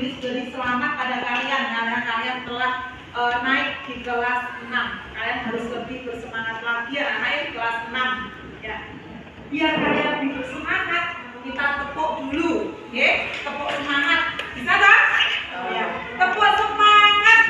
Wilis beri selamat pada kalian karena kalian telah naik di kelas 6. Kalian harus lebih bersemangat lagi ya, naik di kelas 6 ya. Biar kalian lebih bersemangat, kita tepuk dulu, oke? Tepuk semangat, bisa tak? Oh, ya. Tepuk semangat.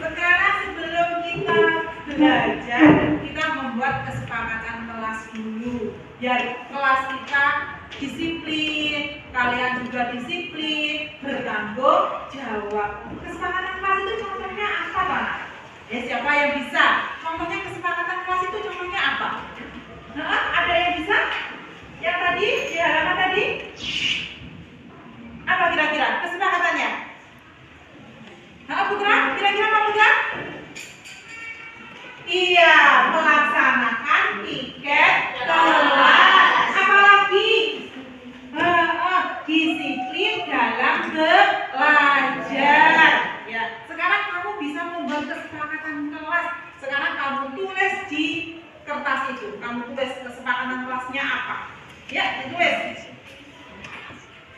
Sekarang sebelum kita belajar, kita membuat kesepakatan kelas dulu. Biar kelas kita disiplin, kalian juga disiplin, bertanggung jawab. Kesepakatan kelas itu contohnya apa, Pak? Ya, siapa yang bisa? Contohnya kesepakatan kelas itu contohnya apa? Nah, ada yang bisa? Yang tadi, di halaman tadi? Apa kira-kira kesepakatannya? Nah, Putra, kira-kira apa, Putra? Iya, melaksanakan piket kelas. Apalagi? Disiplin dalam belajar. Ya, sekarang kamu bisa membuat kesepakatan kelas. Sekarang kamu tulis di kertas itu. Kamu tulis kesepakatan kelasnya apa? Ya, ditulis.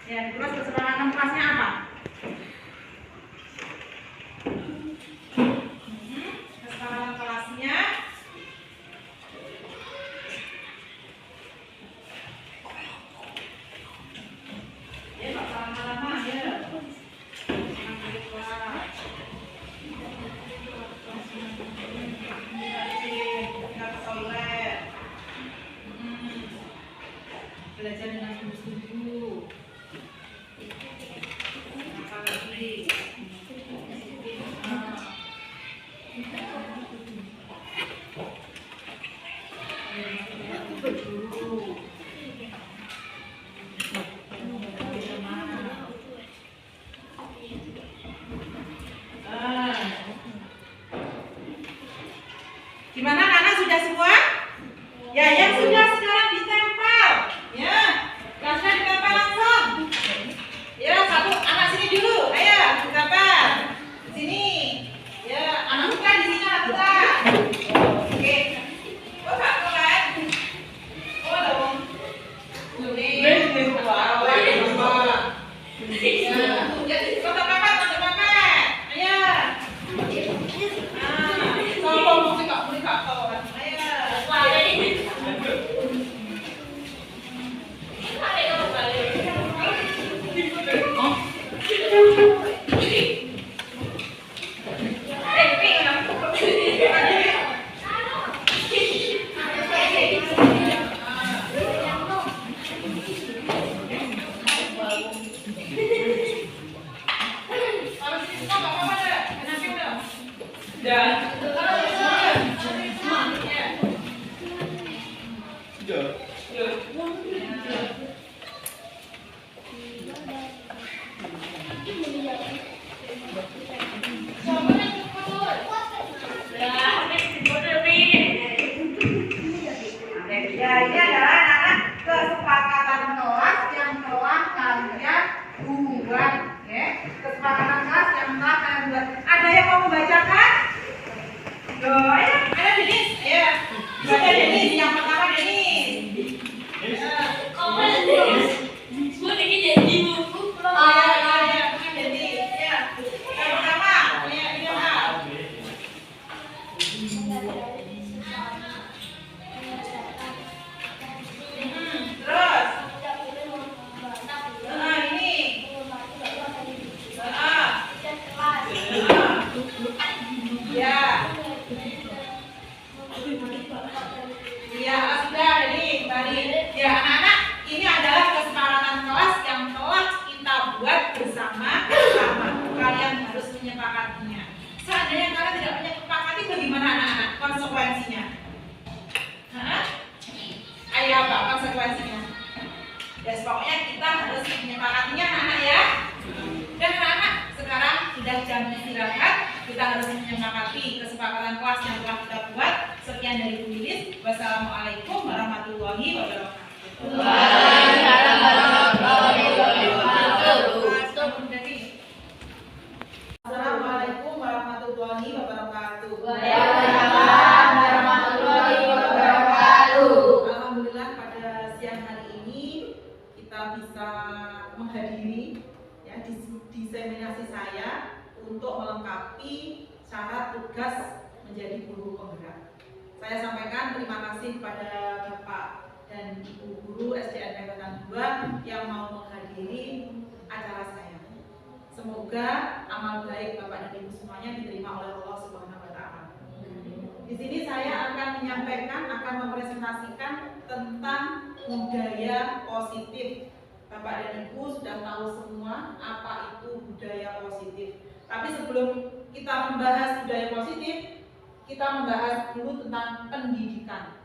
Ya, ditulis kesepakatan kelasnya apa? Kesepakatan kelasnya. Ya, Pak, lama-lama ya. Belajar dengan sungguh-sungguh. Apa lagi? Gimana, anak sudah semua? Ya, yang sudah sekarang ditempel. Ya, kelasnya ditempel langsung. Ya, satu anak sini dulu. Ayo, ditempel. Sini. Ya, anak Putra di sini, anak Putra. Oke. Oh, Kak, kan? Oh, dong. Ini. Wow, ya, kontak papat, kontak papat. Ayo. Kalau mau sih Kak, boleh Kak. Ya, ini adalah anak-anak kesepakatan kelas yang telah kalian buat, ya. Kesepakatan kelas yang telah kalian buat. Ada yang mau membacakan? Loh, ayo, ada Denis, ya. Baca Denis, yang pertama Denis. Gue bikin jadi buku. Ya, Denis, ya. Yang pertama, ya, ini apa? Terus, ini. Ya. Iya, sudah tadi. Ya, anak-anak, ini adalah kesepakatan kelas yang telah kita buat bersama. Kalian harus menyepakatinya. Seandainya kalian tidak menyepakati, bagaimana anak-anak? Konsekuensinya? Hah? Ayo, apa konsekuensinya? Ya, pokoknya kita harus menyepakatinya, anak-anak ya. Dan anak-anak, sekarang sudah jam istirahat. Kita harus menyepakati kesepakatan kelas yang telah kita buat. Sekian dari Bu Wilis. Wassalamualaikum warahmatullahi wabarakatuh. Assalamualaikum warahmatullahi wabarakatuh. Waalaikumsalam warahmatullahi wabarakatuh. menjadi guru penggerak. Saya sampaikan terima kasih kepada Bapak dan Ibu Guru SDN Angkatan 2 yang mau menghadiri acara saya. Semoga amal baik Bapak dan Ibu semuanya diterima oleh Allah Subhanahu wa Ta'ala. Di sini saya akan menyampaikan, akan mempresentasikan tentang budaya positif. Bapak dan Ibu sudah tahu semua apa itu budaya positif. Tapi sebelum kita membahas budaya positif, kita membahas dulu tentang pendidikan.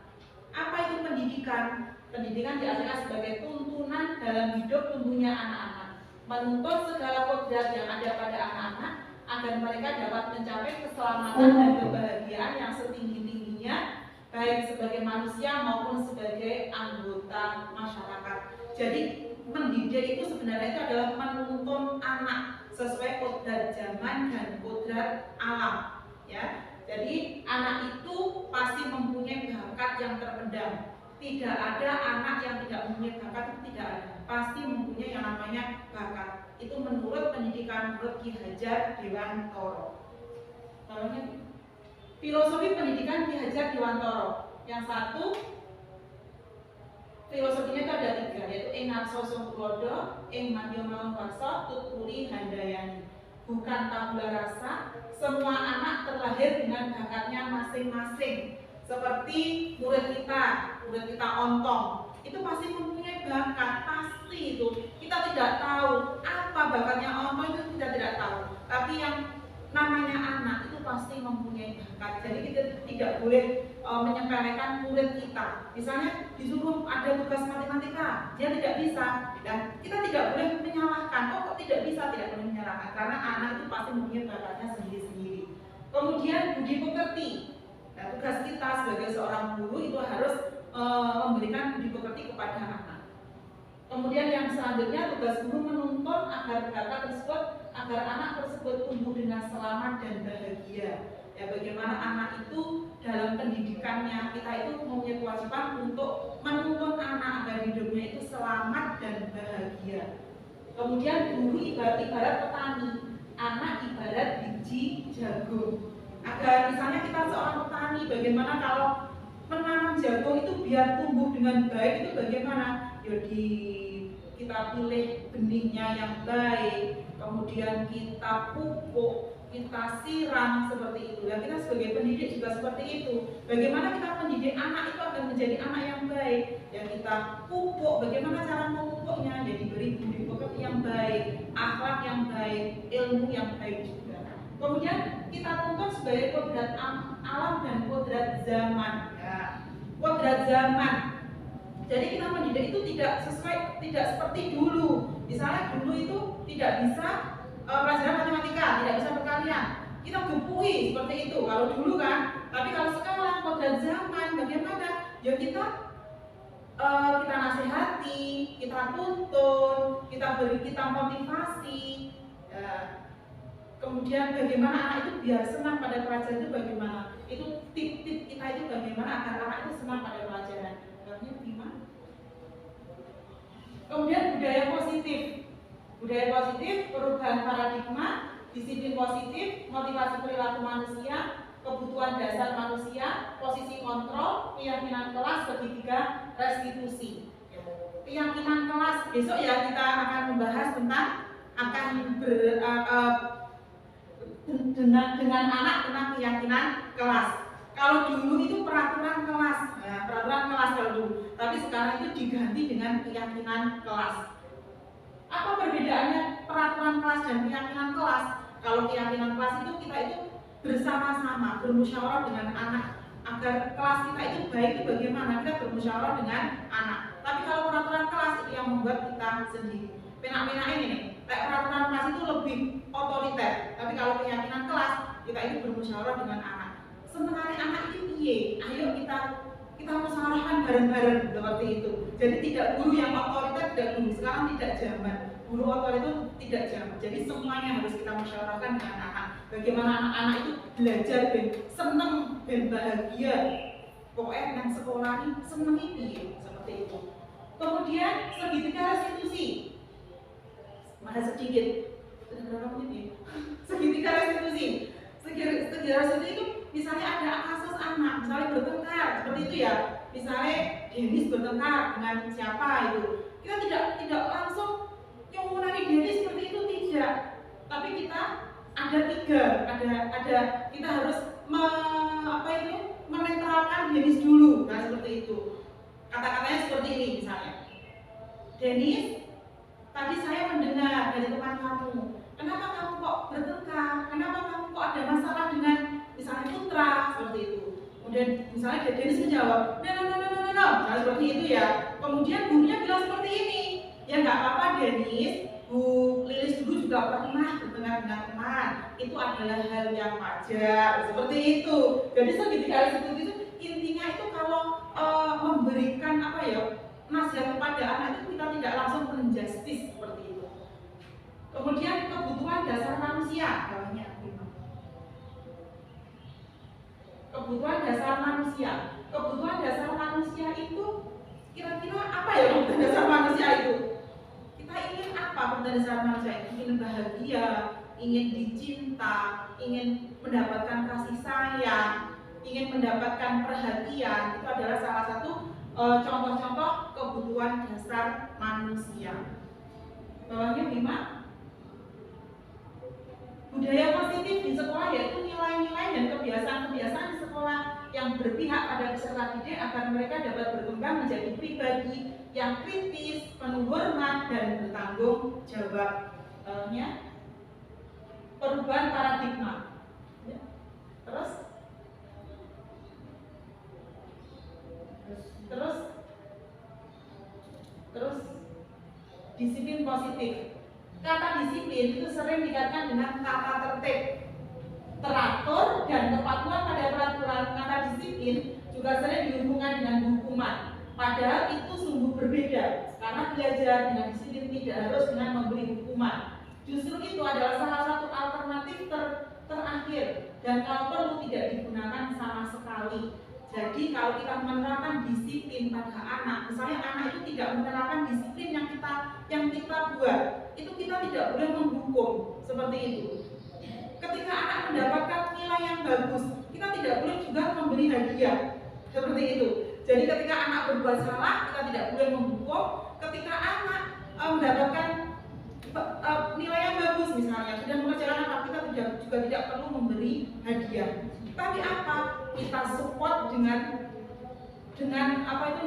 Apa itu pendidikan? Pendidikan diartikan sebagai tuntunan dalam hidup tumbuhnya anak-anak, menuntut segala kodrat yang ada pada anak-anak agar mereka dapat mencapai keselamatan dan kebahagiaan yang setinggi-tingginya, baik sebagai manusia maupun sebagai anggota masyarakat. Jadi mendidik itu sebenarnya itu adalah menuntun anak sesuai kodrat zaman dan kodrat alam, ya. Jadi anak itu pasti mempunyai bakat yang terpendam. Tidak ada anak yang tidak mempunyai bakat, itu tidak ada. Pasti mempunyai yang namanya bakat. Itu menurut pendidikan menurut Ki Hajar Dewantoro. Filosofi pendidikan Ki Hajar Dewantoro. Yang satu, filosofinya itu ada 3, yaitu ing ngarsa sangkulodo, ing madya malangwarsa, tuturi handayani. Bukan tabula rasa, semua anak terlahir dengan bakatnya masing-masing. Seperti murid kita ontong, itu pasti mempunyai bakat, pasti itu. Kita tidak tahu apa bakatnya ontong, itu kita tidak tahu. Tapi yang namanya anak itu pasti mempunyai bakat. Jadi kita tidak boleh menyepelekan murid kita. Misalnya disuruh ada tugas matematika, dia tidak bisa, dan kita tidak boleh menyalahkan. Kok tidak bisa? Tidak boleh menyalahkan, karena anak itu pasti mempunyai bakatnya sendiri-sendiri. Kemudian budi pekerti. Nah, tugas kita sebagai seorang guru itu harus memberikan budi pekerti kepada anak. Kemudian yang selanjutnya, tugas guru menuntun agar bakat tersebut, agar anak tersebut tumbuh dengan selamat dan bahagia. Ya, bagaimana anak itu dalam pendidikannya, kita itu mempunyai kewajiban untuk menuntun anak agar hidupnya itu selamat dan bahagia. Kemudian guru ibarat petani, anak ibarat biji jagung. Agar misalnya kita seorang petani, bagaimana kalau menanam jagung itu biar tumbuh dengan baik itu bagaimana? Jadi kita pilih benihnya yang baik, kemudian kita pupuk, kita siram seperti itu. Dan kita sebagai pendidik juga seperti itu. Bagaimana kita mendidik anak itu agar menjadi anak yang baik? Ya kita pupuk, bagaimana cara memupuknya? Jadi beri budi pekerti yang baik, akhlak yang baik, ilmu yang baik juga. Kemudian kita tuntut sebagai kodrat alam dan kodrat zaman. Ya, kodrat zaman. Jadi kita mendidik itu tidak seperti dulu. Misalnya dulu itu tidak bisa pelajaran matematika, tidak bisa perkalian. Kita gempui seperti itu kalau dulu kan. Tapi kalau sekarang kodrat zaman bagaimana? Ya kita nasihati, kita tuntun, kita motivasi. Kemudian bagaimana anak itu biar senang pada pelajaran itu bagaimana? Itu tip-tip kita itu bagaimana agar anak itu senang pada pelajaran. Gimana? Kemudian budaya positif. Budaya positif, perubahan paradigma, disiplin positif, motivasi perilaku manusia, kebutuhan dasar manusia, posisi kontrol, keyakinan kelas, segitiga restitusi. Keyakinan kelas, besok ya kita akan membahas tentang dengan anak tentang keyakinan kelas. Kalau dulu itu peraturan kelas, ya, peraturan kelas kalau dulu. Tapi sekarang itu diganti dengan keyakinan kelas. Apa perbedaannya peraturan kelas dan keyakinan kelas? Kalau keyakinan kelas itu kita itu bersama-sama bermusyawarah dengan anak agar kelas kita itu baik itu bagaimana? Kita bermusyawarah dengan anak. Tapi kalau peraturan kelas itu yang membuat kita sendiri. Pena-pena ini nih, peraturan kelas itu lebih otoriter. Tapi kalau keyakinan kelas kita itu bermusyawarah dengan anak. Sementara anak itu piye? Ayo kita musyawarahkan bareng-bareng seperti itu. Jadi tidak guru yang otoriter, tidak guru. Sekarang tidak zaman. Guru otoriter itu tidak zaman. Jadi semuanya harus kita musyawarahkan dengan anak. Bagaimana anak-anak itu belajar dan senang dan bahagia. Pokoknya yang sekolah ini senang ini seperti itu. Kemudian segitiga restitusi. Mana sedikit? Berapa menit ya? Segitiga restitusi. Segitiga restitusi itu misalnya ada kasus anak, misalnya bertengkar seperti itu ya, misalnya Denis bertengkar dengan siapa itu, kita tidak langsung nyumunani Denis seperti itu, tidak, tapi kita ada tiga, ada kita harus menetralkan Denis dulu, nah seperti itu. Kata-katanya seperti ini misalnya, Denis, tadi saya mendengar dari teman kamu, kenapa kamu kok bertengkar, kenapa kamu kok ada masalah dengan misalnya Putra, seperti itu. Kemudian misalnya Denis menjawab, no, nah seperti itu ya. Kemudian gurunya bilang seperti ini, ya nggak apa-apa Denis, Bu Lilis dulu juga pernah bertengkar dengan teman, itu adalah hal yang wajar, seperti itu. Jadi segitiga seperti itu, intinya itu kalau memberikan nasihat kepada anak itu kita tidak langsung menjustis seperti itu. Kemudian kebutuhan dasar manusia, bawahnya kebutuhan dasar manusia. Kebutuhan dasar manusia itu kira-kira apa ya kebutuhan dasar manusia itu? Kita ingin apa kebutuhan dasar manusia itu? Ingin bahagia, ingin dicinta, ingin mendapatkan kasih sayang, ingin mendapatkan perhatian. Itu adalah salah satu contoh-contoh kebutuhan dasar manusia. Bawahnya 5. Budaya positif di sekolah yaitu nilai-nilai dan kebiasaan-kebiasaan di sekolah yang berpihak pada peserta didik agar mereka dapat berkembang menjadi pribadi yang kritis, penuh hormat dan bertanggung jawab. Perubahan paradigma. Terus disiplin positif. Kata disiplin itu sering dikaitkan dengan tata tertib, teratur, dan kepatuhan pada peraturan. Kata disiplin juga sering dihubungkan dengan hukuman. Padahal itu sungguh berbeda, karena belajar dengan disiplin tidak harus dengan memberi hukuman. Justru itu adalah salah satu alternatif terakhir, dan kalau perlu tidak digunakan sama sekali. Jadi kalau kita menerapkan disiplin pada anak, misalnya anak itu tidak menerapkan disiplin yang kita buat, itu kita tidak boleh menghukum seperti itu. Ketika anak mendapatkan nilai yang bagus, kita tidak boleh juga memberi hadiah seperti itu. Jadi ketika anak berbuat salah, kita tidak boleh menghukum. Ketika anak mendapatkan nilai yang bagus misalnya, sudah mengerjakan apa, kita juga tidak perlu memberi hadiah. Tapi apa? Kita support dengan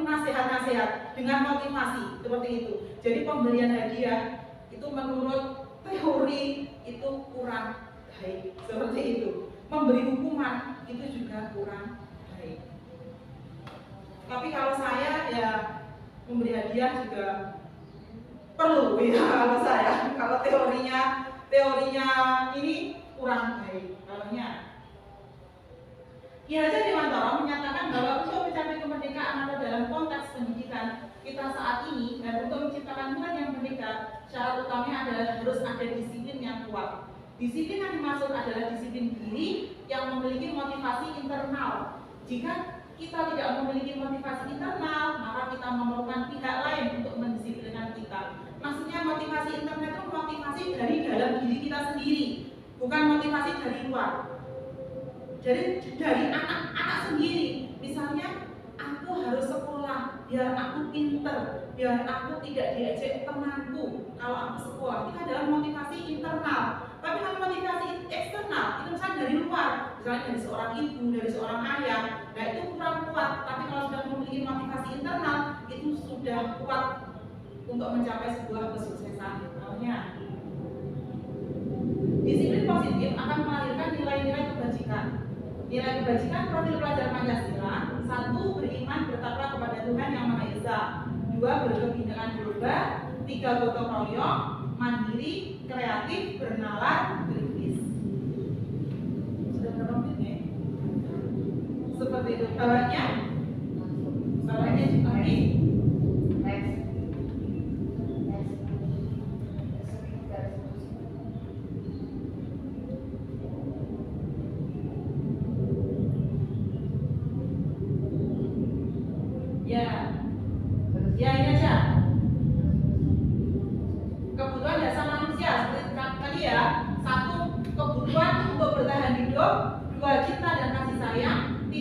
nasihat-nasihat, dengan motivasi seperti itu. Jadi pemberian hadiah itu menurut teori itu kurang baik, seperti itu. Memberi hukuman itu juga kurang baik. Tapi kalau saya ya memberi hadiah juga perlu ya kalau saya. Kalau teorinya ini kurang baik. Ki Hajar Dewantara menyatakan bahwa untuk mencapai kemerdekaan atau dalam konteks pendidikan kita saat ini dan untuk menciptakan nilai yang merdeka, syarat utamanya adalah harus ada disiplin yang kuat. Disiplin yang dimaksud adalah disiplin diri yang memiliki motivasi internal. Jika kita tidak memiliki motivasi internal, maka kita memerlukan pihak lain untuk mendisiplinkan kita. Maksudnya motivasi internal itu motivasi dari dalam diri kita sendiri, bukan motivasi dari luar. Jadi dari anak-anak sendiri, misalnya aku harus sekolah biar aku pinter, biar aku tidak diejek temanku kalau aku sekolah. Itu adalah motivasi internal. Tapi kalau motivasi eksternal itu misalnya dari luar, misalnya dari seorang ibu, dari seorang ayah, nah itu kurang kuat. Tapi kalau sudah memiliki motivasi internal, itu sudah kuat untuk mencapai sebuah kesuksesan. Namanya disiplin positif akan melahirkan nilai-nilai kebajikan. Nilai kebajikan profil pelajar Pancasila: 1. Beriman bertakwa kepada Tuhan Yang Maha Esa. 2. Berkebindaan berubah. 3. Gotong royong, mandiri, kreatif, bernalar, kritis. Sudah berapa menit ya? Seperti itu. Bawahnya juga ini. Ya ini aja. Kebutuhan dasar manusia seperti tadi ya. 1. Kebutuhan untuk bertahan hidup. 2. Cinta dan kasih sayang.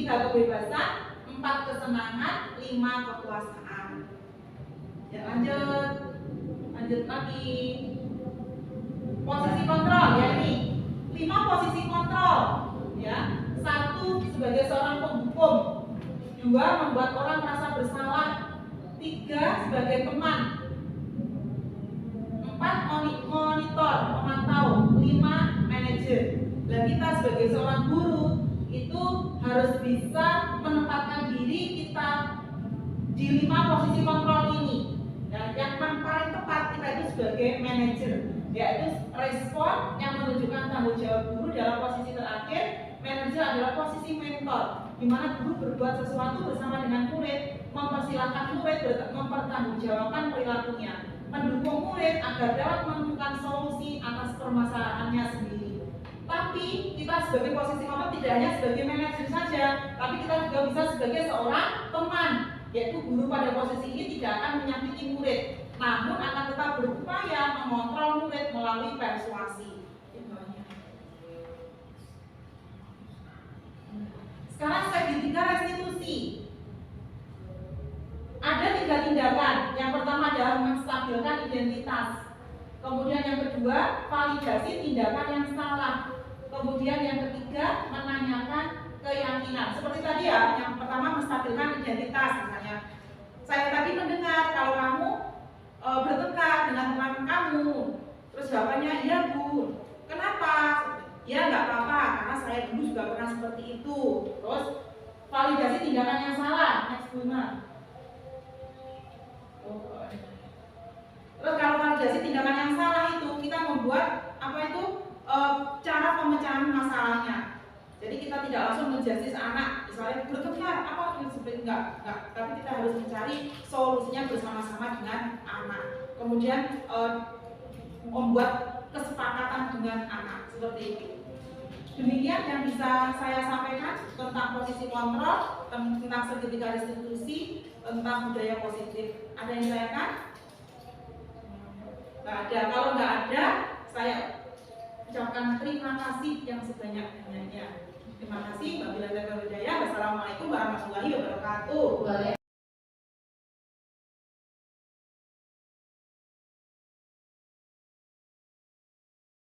3 kebebasan, 4 kesenangan, 5 kekuasaan. Ya, lanjut lagi. Posisi kontrol ya ini. 5 posisi kontrol ya. 1 sebagai seorang penghukum, 2 membuat orang merasa bersalah, 3 sebagai teman, 4 monitor, memantau, 5 manajer. Dan kita sebagai seorang guru itu harus bisa menempatkan diri kita di 5 posisi kontrol ini. Dan yang paling tepat kita itu sebagai manajer, yaitu respon yang menunjukkan tanggung jawab guru dalam posisi terakhir. Manajer adalah posisi mentor, di mana guru berbuat sesuatu bersama dengan murid, mempersilahkan murid mempertanggungjawabkan perilakunya, mendukung murid agar dapat menemukan solusi atas permasalahannya sendiri. Tapi kita sebagai posisi mentor tidak hanya sebagai manajer saja, tapi kita juga bisa sebagai seorang teman, yaitu guru pada posisi ini tidak akan menyakiti murid, namun akan tetap berupaya mengontrol murid melalui persuasi. Sekarang segitiga restitusi. Ada 3 tindakan. Yang pertama adalah menstabilkan identitas. Kemudian yang kedua, validasi tindakan yang salah. Kemudian yang ketiga, menanyakan keyakinan. Seperti tadi ya, yang pertama menstabilkan identitas. Misalnya, saya tadi mendengar kalau kamu bertengkar dengan teman kamu. Terus jawabannya, iya Bu. Kenapa? Ya nggak apa-apa, karena saya dulu juga pernah seperti itu. Terus validasi tindakan yang salah. Next Buna. Terus kalau validasi tindakan yang salah itu kita membuat apa itu cara pemecahan masalahnya. Jadi kita tidak langsung menjudge anak, misalnya bertengkar apa seperti enggak, tapi kita harus mencari solusinya bersama-sama dengan anak. Kemudian membuat kesepakatan dengan anak seperti itu. Demikian yang bisa saya sampaikan tentang posisi kontrol, tentang segitiga restitusi, tentang budaya positif. Ada yang ditanyakan? Nggak ada. Kalau nggak ada, saya ucapkan terima kasih yang sebanyak-banyaknya. Terima kasih. Wabillahi taufiq wal hidayah. Wassalamualaikum warahmatullahi wabarakatuh.